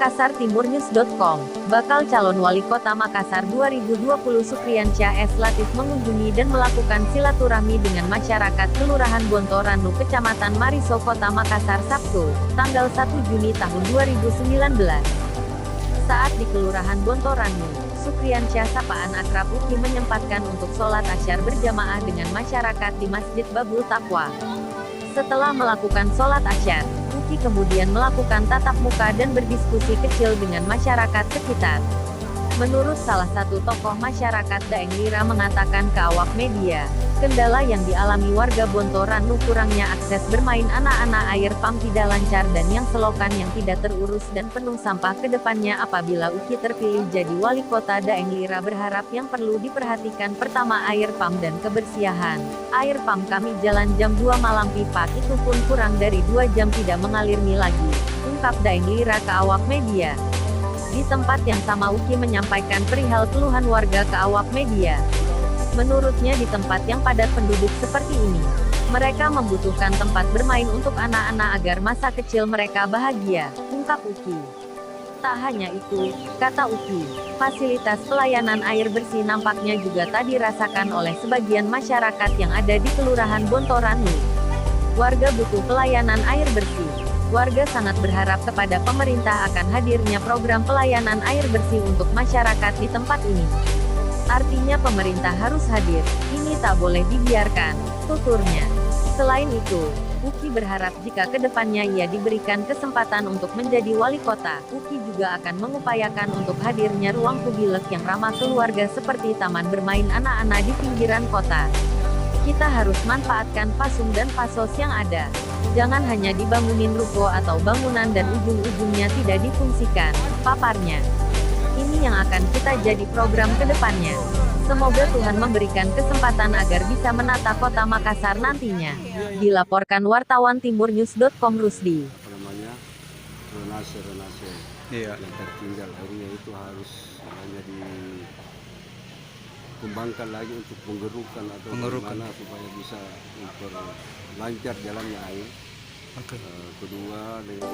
MakassarTimurNews.com. Bakal calon wali kota Makassar 2020 Sukriansyah S. Latif mengunjungi dan melakukan silaturahmi dengan masyarakat Kelurahan Bontoranu Kecamatan Mariso Kota Makassar Sabtu, tanggal 1 Juni tahun 2019. Saat di Kelurahan Bontoranu, Sukriansyah sapaan akrab Uki menyempatkan untuk sholat asyar berjamaah dengan masyarakat di Masjid Babul Taqwa. Setelah melakukan sholat asyar, Uki kemudian melakukan tatap muka dan berdiskusi kecil dengan masyarakat sekitar. Menurut salah satu tokoh masyarakat Daeng Lira mengatakan ke awak media, kendala yang dialami warga Bontoranu kurangnya akses bermain anak-anak air pump tidak lancar dan yang selokan yang tidak terurus dan penuh sampah ke depannya apabila Uki terpilih jadi wali kota. Daeng Lira berharap yang perlu diperhatikan pertama air pump dan kebersihan. Air pump kami jalan jam 2 malam pipa itu pun kurang dari 2 jam tidak mengalir lagi, ungkap Daeng Lira ke awak media. Di tempat yang sama Uki menyampaikan perihal keluhan warga ke awak media. Menurutnya di tempat yang padat penduduk seperti ini, mereka membutuhkan tempat bermain untuk anak-anak agar masa kecil mereka bahagia, ungkap Uki. Tak hanya itu, kata Uki, fasilitas pelayanan air bersih nampaknya juga tak dirasakan oleh sebagian masyarakat yang ada di Kelurahan Bontoranu. Warga butuh pelayanan air bersih. Warga sangat berharap kepada pemerintah akan hadirnya program pelayanan air bersih untuk masyarakat di tempat ini. Artinya pemerintah harus hadir, ini tak boleh dibiarkan, tuturnya. Selain itu, Uki berharap jika kedepannya ia diberikan kesempatan untuk menjadi wali kota, Uki juga akan mengupayakan untuk hadirnya ruang kubilek yang ramah keluarga seperti taman bermain anak-anak di pinggiran kota. Kita harus manfaatkan fasum dan fasos yang ada. Jangan hanya dibangunin ruko atau bangunan dan ujung-ujungnya tidak difungsikan, paparnya. Ini yang akan kita jadi program ke depannya. Semoga Tuhan memberikan kesempatan agar bisa menata kota Makassar nantinya. Dilaporkan wartawan timurnews.com Rusdi. Renase yang tertinggal akhirnya itu harus hanya dikembangkan lagi untuk pengerukan atau bagaimana supaya bisa lancar jalannya air. Kedua dengan